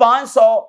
500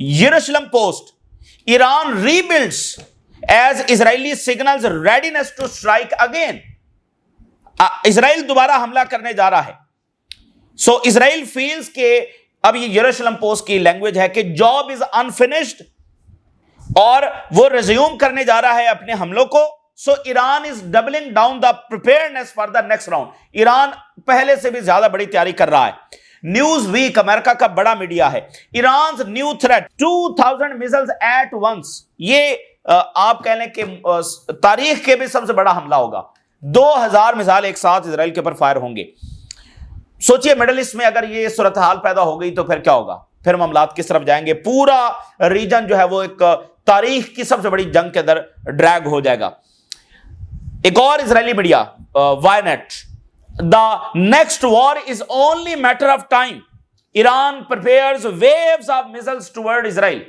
Jerusalem Post, Iran rebuilds as Israeli signals readiness to strike again. اسرائیل دوبارہ حملہ کرنے جا رہا ہے. سو اسرائیل فیلز کہ اب یہ یروشلم پوسٹ کی لینگویج ہے کہ جاب از انفینشڈ اور وہ ریزیوم کرنے جا رہا ہے اپنے حملوں کو. So Iran is doubling down the preparedness for the next round. Iran پہلے سے بھی زیادہ بڑی تیاری کر رہا ہے. نیوز ویک امریکہ کا بڑا میڈیا ہے. Iran's new threat 2000 missiles at once. یہ آپ کہہ لیں کہ تاریخ کے بھی سب سے بڑا حملہ ہوگا. 2000 میزائل ایک ساتھ اسرائیل کے اوپر فائر ہوں گے. سوچئے مڈل ایسٹ میں اگر یہ صورتحال پیدا ہو گئی تو پھر کیا ہوگا؟ پھر معاملات کس طرف جائیں گے؟ پورا ریجن جو ہے وہ ایک تاریخ کی سب سے بڑی جنگ کے اندر ڈریگ ہو جائے گا. ایک اور Israeli media Ynet, the next war is only matter of time. Iran prepares waves of missiles toward Israel.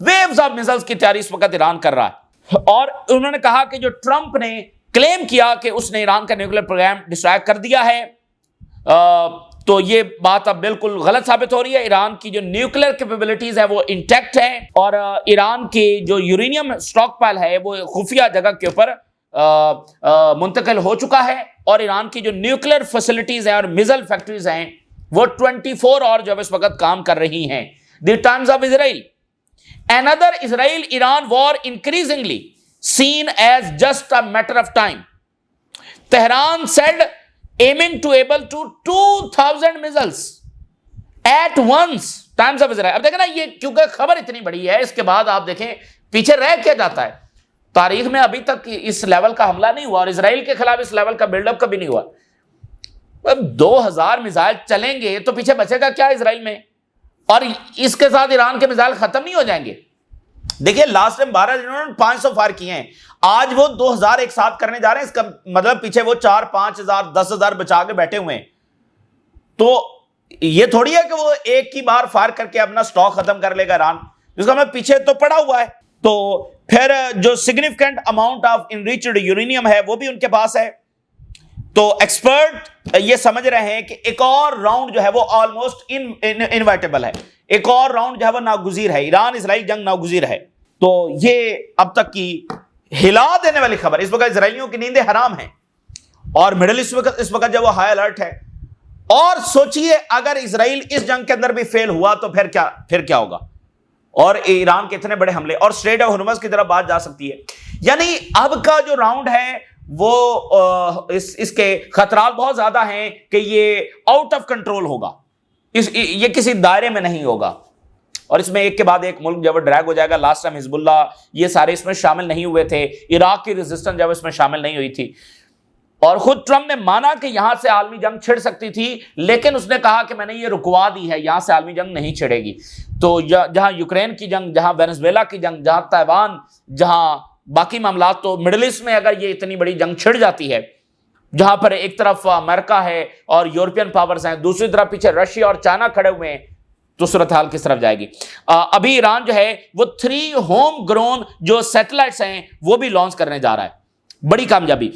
Waves of missiles کی تیاری اس وقت ایران کر رہا ہے. اور انہوں نے کہا کہ جو ٹرمپ نے کلیم کیا کہ اس نے ایران کا نیوکلیر پروگرام ڈسٹرائے کر دیا ہے، تو یہ بات اب بالکل غلط ثابت ہو رہی ہے. ایران کی جو نیوکلیر کیپیبلٹیز ہے وہ انٹیکٹ ہے، اور ایران کی جو یورینیم سٹاک پائل ہے وہ خفیہ جگہ کے اوپر منتقل ہو چکا ہے. اور ایران کی جو نیوکلیر فیسلٹیز ہیں اور میزائل فیکٹریز ہیں وہ 24 اور جو اس وقت کام کر رہی ہیں. The Times of Israel, another Israel-Iran war increasingly seen as just a matter of time. Tehran said aiming to able to 2000 missiles at once. Times of Israel. اب دیکھیں نا، یہ کیونکہ خبر اتنی بڑی ہے، اس کے بعد آپ دیکھیں پیچھے رہ کیا جاتا ہے. تاریخ میں ابھی تک اس لیول کا حملہ نہیں ہوا، اور اسرائیل کے خلاف اس لیول کا بلڈ اپ کبھی نہیں ہوا. اب 2000 میزائل چلیں گے تو پیچھے بچے گا کیا اسرائیل میں؟ اور اس کے ساتھ ایران کے میزائل ختم نہیں ہو جائیں گے. دیکھیں لاسٹ ٹائم 12 دنوں نے 500 فائر کیے ہیں، آج وہ 2000 ایک ساتھ کرنے جا رہے ہیں. اس کا مطلب پیچھے وہ 4-5 ہزار 10,000 بچا کے بیٹھے ہوئے ہیں. تو یہ تھوڑی ہے کہ وہ ایک کی بار فائر کر کے اپنا سٹاک ختم کر لے گا ایران، جس کا مطلب پیچھے تو پڑا ہوا ہے. تو پھر جو significant amount of enriched uranium ہے وہ بھی ان کے پاس ہے. تو ایکسپرٹ یہ سمجھ رہے ہیں کہ ایک اور راؤنڈ جو ہے وہ آلموسٹ انوائٹیبل ہے. ایک اور راؤنڈ جو ہے وہ ناگزیر ہے. ایران اسرائیل جنگ ناگزیر ہے. تو یہ اب تک کی ہلا دینے والی خبر. اس وقت اسرائیلیوں کی نیندیں حرام ہیں، اور مڈل ایسٹ اس وقت جو وہ ہائی الرٹ ہے. اور سوچئے اگر اسرائیل اس جنگ کے اندر بھی فیل ہوا تو پھر کیا ہوگا؟ اور ایران کے اتنے بڑے حملے، اور اسٹریٹ آف ہرمز کی طرف بات جا سکتی ہے. یعنی اب کا جو راؤنڈ ہے وہ اس کے خطرات بہت زیادہ ہیں کہ یہ آؤٹ آف کنٹرول ہوگا، یہ کسی دائرے میں نہیں ہوگا. اور اس میں ایک کے بعد ایک ملک جب ڈریگ ہو جائے گا. لاسٹ ٹائم حزب اللہ یہ سارے اس میں شامل نہیں ہوئے تھے. عراق کی ریزسٹنس جب اس میں شامل نہیں ہوئی تھی، اور خود ٹرمپ نے مانا کہ یہاں سے عالمی جنگ چھڑ سکتی تھی، لیکن اس نے کہا کہ میں نے یہ رکوا دی ہے، یہاں سے عالمی جنگ نہیں چھڑے گی. تو جہاں یوکرین کی جنگ، جہاں وینزویلا کی جنگ، جہاں تائیوان، جہاں باقی معاملات، تو مڈل ایسٹ میں اگر یہ اتنی بڑی جنگ چھڑ جاتی ہے، جہاں پر ایک طرف امریکہ ہے اور یورپین پاورز ہیں، دوسری طرف پیچھے رشیا اور چائنا کھڑے ہوئے ہیں، تو صورتحال کس طرف جائے گی؟ ابھی ایران جو ہے وہ 3 ہوم گرون جو سیٹلائٹس ہیں وہ بھی لانچ کرنے جا رہا ہے. بڑی کامیابی.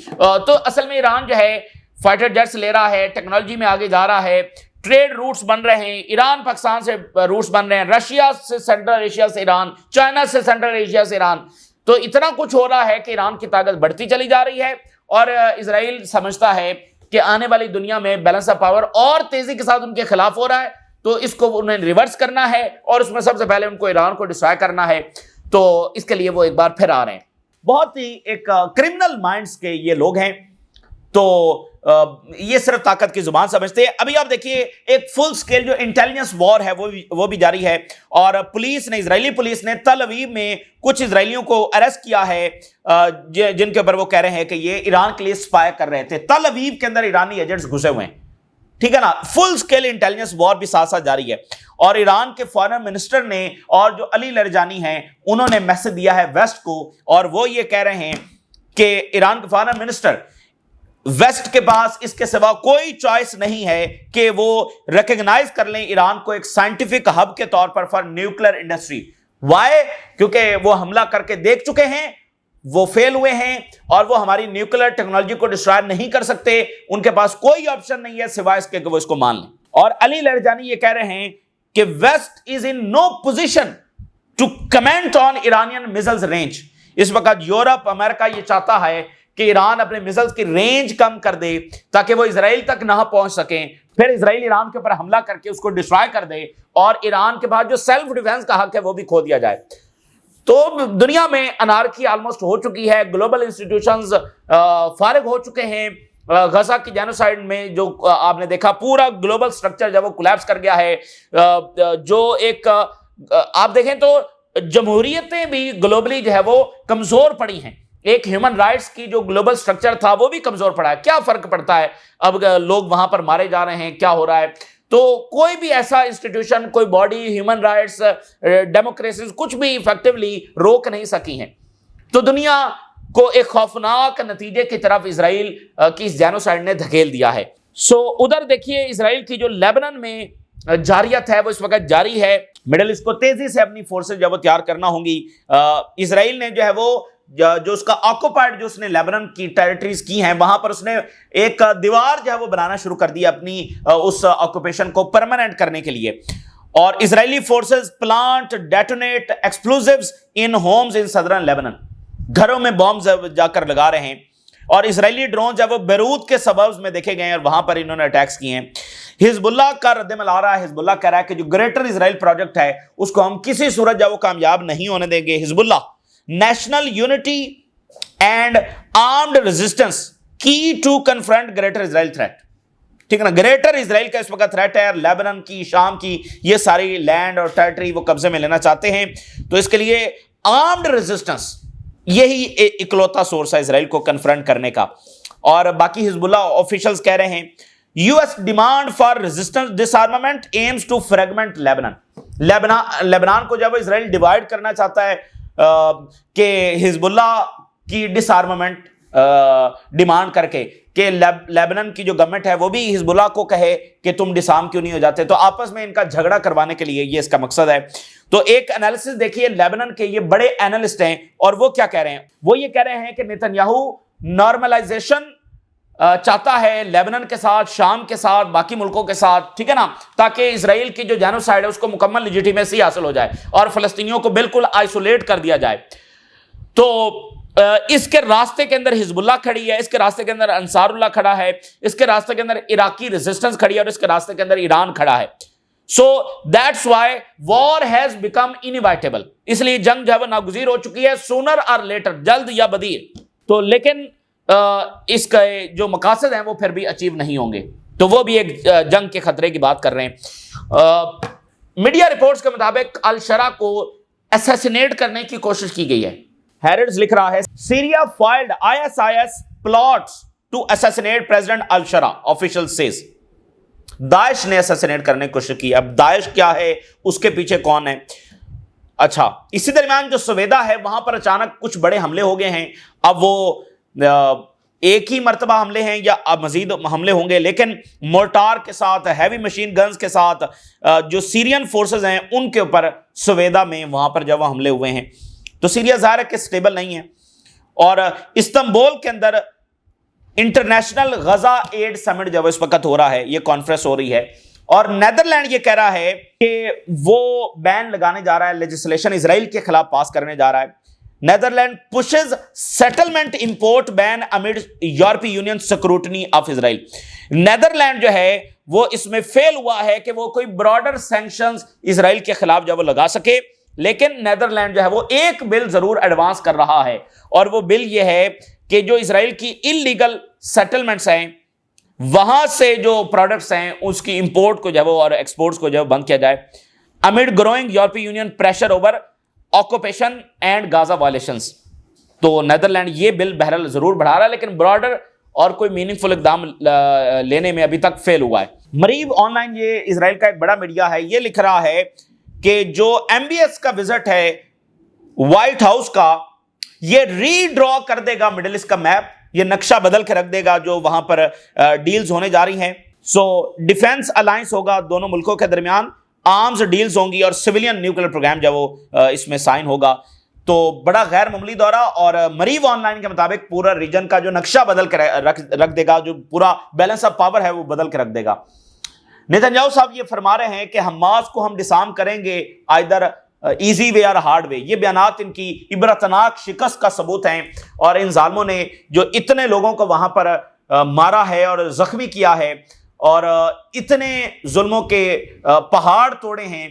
تو اصل میں ایران جو ہے فائٹر جیٹس لے رہا ہے، ٹیکنالوجی میں آگے جا رہا ہے، ٹریڈ روٹس بن رہے ہیں. ایران پاکستان سے روٹس بن رہے ہیں، رشیا سے سینٹرل ایشیا سے ایران، چائنا سے سینٹرل ایشیا سے ایران. تو اتنا کچھ ہو رہا ہے کہ ایران کی طاقت بڑھتی چلی جا رہی ہے. اور اسرائیل سمجھتا ہے کہ آنے والی دنیا میں بیلنس آف پاور اور تیزی کے ساتھ ان کے خلاف ہو رہا ہے، تو اس کو انہیں ریورس کرنا ہے، اور اس میں سب سے پہلے ان کو ایران کو ڈسٹرائے کرنا ہے. تو اس کے لیے وہ ایک بار پھر آ رہے ہیں. بہت ہی ایک کرمنل مائنڈز کے یہ لوگ ہیں. تو یہ صرف طاقت کی زبان سمجھتے ہیں. ابھی آپ دیکھیے ایک فل سکیل جو انٹیلیجنس وار ہے وہ بھی جاری ہے. اور اسرائیلی پولیس نے تل اویو میں کچھ اسرائیلیوں کو اریسٹ کیا ہے، جن کے اوپر وہ کہہ رہے ہیں کہ یہ ایران کے لیے اسپائی کر رہے تھے. تل اویو کے اندر ایرانی ایجنٹس گھسے ہوئے ہیں. ٹھیک ہے نا. فل سکیل انٹیلیجنس وار بھی ساتھ ساتھ جاری ہے. اور ایران کے فارن منسٹر نے اور جو علی لرجانی ہیں انہوں نے میسج دیا ہے ویسٹ کو، اور وہ یہ کہہ رہے ہیں کہ ایران کے فارن منسٹر، ویسٹ کے پاس اس کے سوا کوئی چوائس نہیں ہے کہ وہ ریکگنائز کر لیں ایران کو ایک سائنٹیفک ہب کے طور پر فار نیوکلیر انڈسٹری. وائی؟ کیونکہ وہ حملہ کر کے دیکھ چکے ہیں، وہ فیل ہوئے ہیں، اور وہ ہماری نیوکلیر ٹیکنالوجی کو ڈسٹرائے نہیں کر سکتے. ان کے پاس کوئی آپشن نہیں ہے سوائے اس کے کہ وہ اس کو مان لیں. اور علی لرجانی یہ کہہ رہے ہیں کہ West is in no position to comment on Iranian missiles range. اس وقت یورپ امریکہ یہ چاہتا ہے کہ ایران اپنے میزائلز کی رینج کم کر دے تاکہ وہ اسرائیل تک نہ پہنچ سکیں، پھر اسرائیل ایران کے اوپر حملہ کر کے اس کو ڈسٹرائے کر دے اور ایران کے بعد جو سیلف ڈیفنس کا حق ہے وہ بھی کھو دیا جائے۔ تو دنیا میں انارکی آلموسٹ ہو چکی ہے، گلوبل انسٹیٹیوشنز فارغ ہو چکے ہیں۔ غزہ کی جینوسائیڈ میں جو آپ نے دیکھا پورا گلوبل سٹرکچر جب وہ کولیپس کر گیا ہے، جو ایک آپ دیکھیں تو جمہوریتیں بھی گلوبلی جو ہے وہ کمزور پڑی ہیں، ایک ہیومن رائٹس کی جو گلوبل سٹرکچر تھا وہ بھی کمزور پڑا ہے۔ کیا فرق پڑتا ہے اب لوگ وہاں پر مارے جا رہے ہیں، کیا ہو رہا ہے؟ تو کوئی بھی ایسا انسٹیٹیوشن، کوئی باڈی، ہیومن رائٹس، ڈیموکریسیز کچھ بھی ایفیکٹولی روک نہیں سکی ہیں۔ تو دنیا کو ایک خوفناک نتیجے کی طرف اسرائیل کی اس جینوسائیڈ نے دھکیل دیا ہے۔ ادھر دیکھیے اسرائیل کی جو لیبنان میں جاریت ہے وہ اس وقت جاری ہے۔ مڈل ایسٹ کو تیزی سے اپنی فورسز جو وہ تیار کرنا ہوں گی۔ اسرائیل نے جو ہے وہ جو اس کا آکوپائڈ جو اس نے لیبنان کی ٹیریٹریز کی ہیں وہاں پر اس نے ایک دیوار جو ہے وہ بنانا شروع کر دی اپنی اس آکوپیشن کو پرماننٹ کرنے کے لیے۔ اور Israeli forces plant detonate explosives in homes in southern Lebanon, گھروں میں بامز جا کر لگا رہے ہیں۔ اور اسرائیلی ڈرون جو ہے وہ بیروت کے سبربز میں دیکھے گئے ہیں اور وہاں پر انہوں نے اٹیکس کیے ہیں۔ حزب اللہ کا رد عمل آ رہا ہے۔ حزب اللہ کہہ رہا ہے کہ جو گریٹر اسرائیل پروجیکٹ ہے اس کو ہم کسی صورت جو وہ کامیاب نہیں ہونے دیں گے۔ Hezbollah national unity and armed resistance کی to confront greater Israel threat, ٹھیک ہے نا؟ گریٹر اسرائیل کا اس وقت تھریٹ ہے، لیبنان کی، شام کی، یہ ساری لینڈ اور ٹیریٹری وہ قبضے میں لینا چاہتے ہیں۔ تو اس کے لیے آرمڈ ریزسٹنس یہی اکلوتا سورس ہے اسرائیل کو کنفرنٹ کرنے کا۔ اور باقی حزب اللہ آفیشلز کہہ رہے ہیں U S demand for resistance disarmament aims to fragment Lebanon کو جب اسرائیل ڈیوائڈ کرنا چاہتا ہے کہ حزب اللہ کی ڈس آرمامنٹ ڈیمانڈ کر کے کہ لیبنان کی جو گورنمنٹ ہے وہ بھی حزب اللہ کو کہے کہ تم ڈسارم کیوں نہیں ہو جاتے، تو آپس میں ان کا جھگڑا کروانے کے لیے یہ اس کا مقصد ہے۔ تو ایک انالیسس دیکھیے، لیبنان کے یہ بڑے اینالسٹ ہیں اور وہ کیا کہہ رہے ہیں؟ وہ یہ کہہ رہے ہیں کہ نیتنیاہو نارملائزیشن چاہتا ہے لیبنان کے ساتھ، شام کے ساتھ، باقی ملکوں کے ساتھ، ٹھیک ہے نا، تاکہ اسرائیل کی جو جینوسائیڈ ہے اس کو مکمل لیجیٹیمیسی حاصل ہو جائے اور فلسطینیوں کو بالکل آئسولیٹ کر دیا جائے۔ تو اس کے راستے کے اندر حزب اللہ کھڑی ہے، اس کے راستے کے اندر انصار اللہ کھڑا ہے، اس کے راستے کے اندر عراقی ریزسٹنس کھڑی ہے اور اس کے راستے کے اندر ایران کھڑا ہے۔ So that's why war has become inevitable، اس لیے جنگ جو ہے وہ ناگزیر ہو چکی ہے، sooner or later، جلد یا بدیر۔ تو لیکن اس کا جو مقاصد ہیں وہ پھر بھی اچیو نہیں ہوں گے، تو وہ بھی ایک جنگ کے خطرے کی بات کر رہے ہیں۔ میڈیا رپورٹس کے مطابق الشرا کو اسیسینیٹ کرنے کی کوشش کی گئی ہے۔ ہیرڈز لکھ رہا ہے Syria filed ISIS plots to assassinate President al-Shara، official says۔ داعش نے اسیسینیٹ کرنے کی کوشش کی۔ اب داعش کیا ہے، اس کے پیچھے کون ہے؟ اچھا، اسی درمیان جو سویدا ہے وہاں پر اچانک کچھ بڑے حملے ہو گئے ہیں۔ اب وہ ایک ہی مرتبہ حملے ہیں یا اب مزید حملے ہوں گے، لیکن مورٹار کے ساتھ، ہیوی مشین گنز کے ساتھ جو سیرین فورسز ہیں ان کے اوپر سویدا میں وہاں پر جب وہ حملے ہوئے ہیں۔ تو سیریا ظاہر ہے کہ سٹیبل نہیں ہے۔ اور استنبول کے اندر انٹرنیشنل غزہ ایڈ سمٹ جب اس وقت ہو رہا ہے، یہ کانفرنس ہو رہی ہے، اور نیدرلینڈ یہ کہہ رہا ہے کہ وہ بین لگانے جا رہا ہے، لیجسلیشن اسرائیل کے خلاف پاس کرنے جا رہا ہے۔ Netherland pushes settlement import ban amid European Union scrutiny of Israel۔ Netherland جو ہے وہ اس میں فیل ہوا ہے کہ وہ کوئی براڈر سینکشنز اسرائیل کے خلاف جو وہ لگا سکے، لیکن نیدرلینڈ جو ہے وہ ایک بل ضرور ایڈوانس کر رہا ہے، اور وہ بل یہ ہے کہ جو اسرائیل کی انلیگل سیٹلمنٹس ہیں وہاں سے جو پروڈکٹس ہیں اس کی امپورٹ کو جو ہے وہ اور ایکسپورٹس کو جو ہے بند کیا جائے۔ amid growing European Union pressure over occupation and Gaza violations۔ تو نیدرلینڈ یہ بل بہرحال ضرور بڑھا رہا ہے، لیکن براڈر اور کوئی میننگ فل اقدام لینے میں ابھی تک فیل ہوا ہے۔ مریب آن لائن، یہ اسرائیل کا ایک بڑا میڈیا ہے، یہ لکھ رہا ہے کہ جو MBS کا وزٹ ہے وائٹ ہاؤس کا، یہ ری ڈرا کر دے گا مڈل ایسٹ کا میپ، یہ نقشہ بدل کے رکھ دے گا جو وہاں پر ڈیلز ہونے جا رہی ہیں۔ ڈیفنس الائنس ہوگا دونوں ملکوں کے درمیان، آرمز ڈیلز ہوں گی اور سویلین نیوکلیر پروگرام جو وہ اس میں سائن ہوگا۔ تو بڑا غیر معمولی دورہ، اور مریو آن لائن کے مطابق پورا ریجن کا جو نقشہ بدل کے رکھ دے گا، جو پورا بیلنس آف پاور ہے وہ بدل کے رکھ دے گا۔ نیتنیاہو صاحب یہ فرما رہے ہیں کہ حماس کو ہم ڈسارم کریں گے آئدر ایزی وے اور ہارڈ وے. یہ بیانات ان کی عبرتناک شکست کا ثبوت ہیں, اور ان ظالموں نے جو اتنے لوگوں کو وہاں پر مارا ہے اور زخمی کیا ہے اور اتنے ظلموں کے پہاڑ توڑے ہیں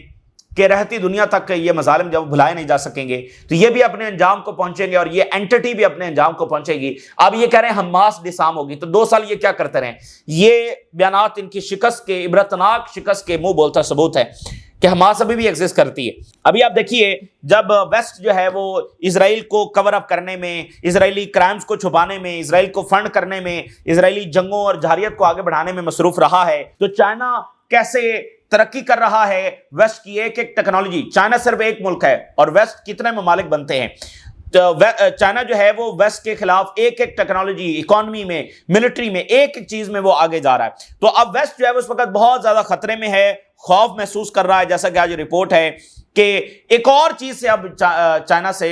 کہ رہتی دنیا تک یہ مظالم جب بھلائے نہیں جا سکیں گے تو یہ بھی اپنے انجام کو پہنچیں گے, اور یہ اینٹی بھی اپنے انجام کو پہنچے گی. اب یہ کہہ رہے ہیں حماس ڈسام ہوگی, تو 2 سال یہ کیا کرتے رہے؟ یہ بیانات ان کی شکست کے, عبرتناک شکست کے منہ بولتا ثبوت ہے کہ حماس ابھی بھی ایگزسٹ کرتی ہے. ابھی آپ دیکھیے, جب ویسٹ جو ہے وہ اسرائیل کو کور اپ کرنے میں, اسرائیلی کرائمز کو چھپانے میں, اسرائیل کو فنڈ کرنے میں, اسرائیلی جنگوں اور جارحیت کو آگے بڑھانے میں مصروف رہا ہے, تو چائنا کیسے ترقی کر رہا ہے؟ ویسٹ کی ایک ایک ٹیکنالوجی, چائنا صرف ایک ملک ہے اور ویسٹ کتنے ممالک بنتے ہیں, چائنا جو ہے وہ ویسٹ کے خلاف ایک ایک ٹیکنالوجی, اکانومی میں, ملٹری میں, ایک ایک چیز میں وہ آگے جا رہا ہے. تو اب ویسٹ جو ہے اس وقت بہت زیادہ خطرے میں ہے, خوف محسوس کر رہا ہے, جیسا کہ آج رپورٹ ہے کہ ایک اور چیز سے اب چائنا سے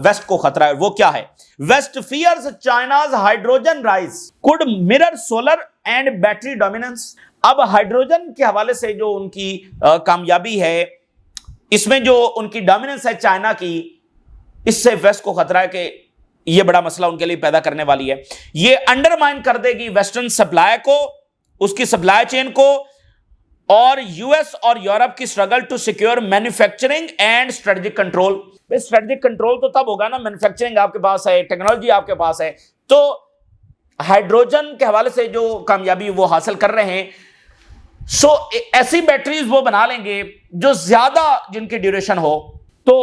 ویسٹ کو خطرہ ہے. وہ کیا ہے؟ West fears China's hydrogen rise could mirror solar and battery dominance. اب ہائیڈروجن کے حوالے سے جو ان کی کامیابی ہے, اس میں جو ان کی ڈومیننس ہے چائنا کی, اس سے ویسٹ کو خطرہ ہے کہ یہ بڑا مسئلہ ان کے لیے پیدا کرنے والی ہے. یہ انڈرمائن کر دے گی ویسٹرن سپلائی کو, اس کی سپلائی چین کو, اور یو ایس اور یورپ کی struggle to secure manufacturing and strategic control. Strategic control تو تب ہوگا نا, مینوفیکچرنگ آپ کے پاس ہے, ٹیکنالوجی آپ کے پاس ہے. تو ہائیڈروجن کے حوالے سے جو کامیابی وہ حاصل کر رہے ہیں, سو ایسی بیٹریز وہ بنا لیں گے جو زیادہ جن کی ڈیوریشن ہو, تو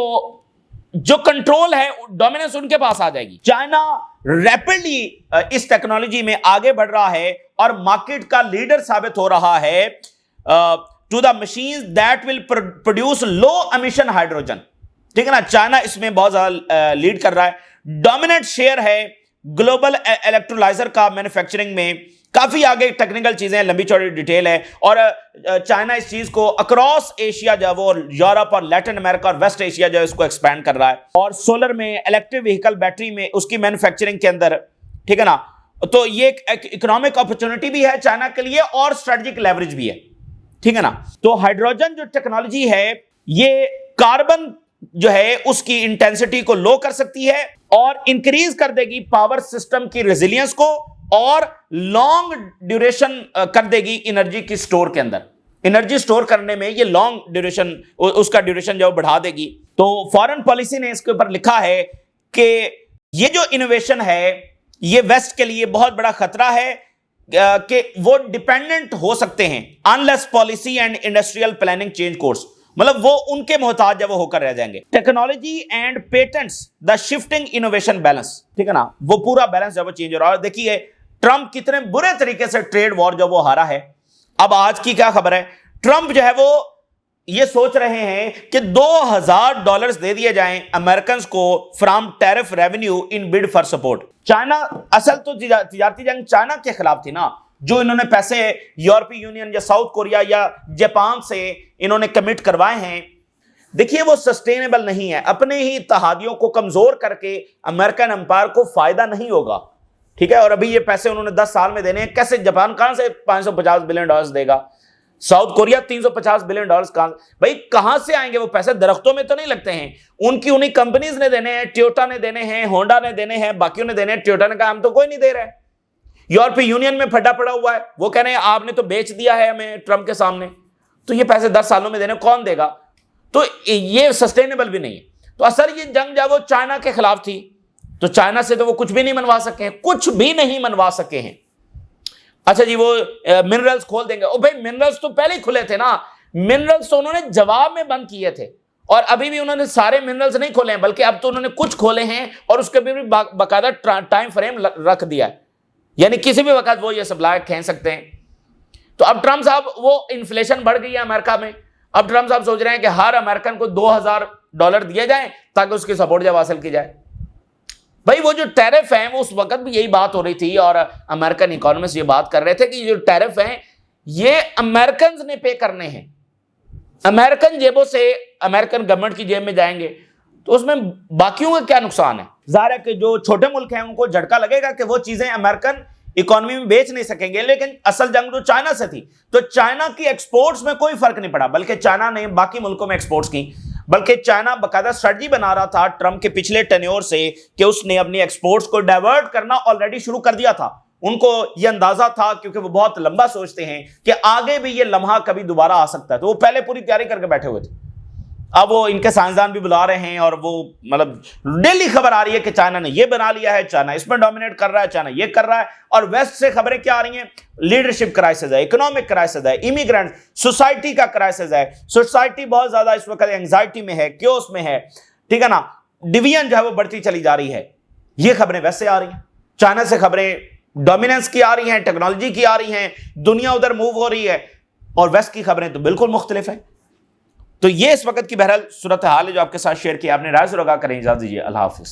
جو کنٹرول ہے, ڈومیننس ان کے پاس آ جائے گی. چائنا ریپڈلی اس ٹیکنالوجی میں آگے بڑھ رہا ہے اور مارکیٹ کا لیڈر ثابت ہو رہا ہے to the machines that will produce low emission hydrogen. ٹھیک ہے نا, چائنا اس میں بہت زیادہ لیڈ کر رہا ہے, ڈومیننٹ شیئر ہے گلوبل الیکٹرولائزر کا مینوفیکچرنگ میں. کافی آگے ٹیکنیکل چیزیں, لمبی چوڑی ڈیٹیل ہے, اور چائنا اس چیز کو اکراس ایشیا جو ہے وہ یورپ اور لیٹن امریکہ اور ویسٹ ایشیا جو ہے اس کو ایکسپینڈ کر رہا ہے, اور سولر میں, الیکٹرک وہیکل بیٹری میں, اس کی مینوفیکچرنگ کے اندر. ٹھیک ہے نا, تو یہ ایک اکنامک اپرچونٹی بھی ہے چائنا کے لیے اور اسٹریٹجک لیوریج بھی ہے. ٹھیک ہے نا. تو ہائیڈروجن جو ٹیکنالوجی ہے یہ کاربن جو ہے اس کی انٹینسٹی کو لو کر سکتی ہے اور انکریز کر دے گی پاور سسٹم کی ریزیلینس کو, اور لانگ ڈیوریشن کر دے گی انرجی کی سٹور کے اندر. انرجی سٹور کرنے میں یہ لانگ ڈیوریشن, اس کا ڈیوریشن جو بڑھا دے گی. تو فارن پالیسی نے اس کے اوپر لکھا ہے کہ یہ جو انوویشن ہے یہ ویسٹ کے لیے بہت بڑا خطرہ ہے کہ وہ ڈیپینڈنٹ ہو سکتے ہیں unless policy and industrial planning change course. مطلب وہ ان کے محتاج جب وہ ہو کر رہ جائیں گے. Technology and patents the shifting innovation balance. ٹھیک ہے نا, وہ پورا بیلنس جب وہ چینج ہو رہا ہے. اور دیکھیے ٹرمپ کتنے برے طریقے سے ٹریڈ وار جو وہ ہارا ہے. اب آج کی کیا خبر ہے, ٹرمپ جو ہے وہ یہ سوچ رہے ہیں کہ $2,000 دے دیے جائیں امریکنز کو from tariff revenue in bid for support. China, اصل تو تجارتی جنگ چائنا کے خلاف تھی نا, جو انہوں نے پیسے یورپی یونین یا ساؤتھ کوریا یا جاپان سے انہوں نے کمٹ کروائے ہیں. دیکھیے وہ سسٹینیبل نہیں ہے. اپنے ہی اتحادیوں کو کمزور کر کے امریکن امپائر کو فائدہ نہیں ہوگا. ٹھیک ہے, اور ابھی یہ پیسے انہوں نے 10 سال میں دینے ہیں. کیسے جاپان کہاں سے $550 بلین دے گا, ساؤتھ کوریا $350 بلین کہاں, بھائی کہاں سے آئیں گے وہ پیسے؟ درختوں میں تو نہیں لگتے ہیں, ان کی انہیں کمپنیز نے دینے ہیں, ٹویوٹا نے دینے ہیں, ہونڈا نے دینے ہیں, باقیوں نے دینے ہیں. ٹویوٹا نے کہا ہم تو کوئی نہیں دے رہے. یورپی یونین میں پھڈا پڑا ہوا ہے, وہ کہہ رہے ہیں آپ نے تو بیچ دیا ہے ہمیں ٹرمپ کے سامنے, تو یہ پیسے 10 سالوں میں دینے کون دے گا؟ تو یہ سسٹینیبل بھی نہیں ہے. تو اصل یہ جنگ جب وہ چائنا کے خلاف تھی, تو چائنا سے تو وہ کچھ بھی نہیں منوا سکے ہیں, کچھ بھی نہیں منوا سکے ہیں. اچھا جی, وہ منرلز کھول دیں گے. او بھائی منرلز تو پہلے ہی کھلے تھے نا, منرلز تو انہوں نے جواب میں بند کیے تھے, اور ابھی بھی انہوں نے سارے منرلز نہیں کھولے ہیں, بلکہ اب تو انہوں نے کچھ کھولے ہیں اور اس کے بھی باقاعدہ ٹائم فریم رکھ دیا ہے, یعنی کسی بھی وقت وہ یہ سپلائی کھینچ سکتے ہیں. تو اب ٹرمپ صاحب, وہ انفلیشن بڑھ گئی ہے امریکہ میں, اب ٹرمپ صاحب سوچ رہے ہیں کہ ہر امریکن کو $2,000 دیے جائیں تاکہ اس کی سپورٹ جب حاصل کی جائے. بھائی وہ جو ٹیرف ہیں وہ اس وقت بھی یہی بات ہو رہی تھی, اور امریکن اکانومسٹ یہ بات کر رہے تھے کہ یہ جو ٹیرف ہیں یہ امریکنز نے پے کرنے ہیں, امریکن جیبوں سے امریکن گورنمنٹ کی جیب میں جائیں گے, تو اس میں باقیوں کا کیا نقصان ہے؟ ظاہر ہے کہ جو چھوٹے ملک ہیں ان کو جھٹکا لگے گا کہ وہ چیزیں امریکن اکانومی میں بیچ نہیں سکیں گے, لیکن اصل جنگ تو چائنا سے تھی. تو چائنا کی ایکسپورٹس میں کوئی فرق نہیں پڑا, بلکہ چائنا نے باقی ملکوں میں ایکسپورٹس کی. بلکہ چائنا باقاعدہ اسٹریٹجی بنا رہا تھا ٹرمپ کے پچھلے ٹینیور سے کہ اس نے اپنی ایکسپورٹس کو ڈائیورٹ کرنا آلریڈی شروع کر دیا تھا. ان کو یہ اندازہ تھا کیونکہ وہ بہت لمبا سوچتے ہیں کہ آگے بھی یہ لمحہ کبھی دوبارہ آ سکتا ہے, تو وہ پہلے پوری تیاری کر کے بیٹھے ہوئے تھے. اب وہ ان کے سائنسدان بھی بلا رہے ہیں اور وہ مطلب ڈیلی خبر آ رہی ہے کہ چائنا نے یہ بنا لیا ہے, چائنا اس میں ڈومینیٹ کر رہا ہے, چائنا یہ کر رہا ہے. اور ویسٹ سے خبریں کیا آ رہی ہیں؟ لیڈرشپ کرائسس ہے, اکنامک کرائسس ہے, امیگرینٹ سوسائٹی کا کرائسس ہے. سوسائٹی بہت زیادہ اس وقت اینگزائٹی میں ہے, کیوس میں ہے, ٹھیک ہے نا, ڈویژن جو ہے وہ بڑھتی چلی جا رہی ہے. یہ خبریں ویسٹ سے آ رہی ہیں, چائنا سے خبریں ڈومیننس کی آ رہی ہیں, ٹیکنالوجی کی آ رہی ہیں, دنیا ادھر موو ہو رہی ہے, اور ویسٹ کی خبریں تو بالکل مختلف ہیں. تو یہ اس وقت کی بہرحال صورتحال ہے جو آپ کے ساتھ شیئر کی. آپ نے رائے ضرور آگاہ کریں. اجازت دیجیے, اللہ حافظ.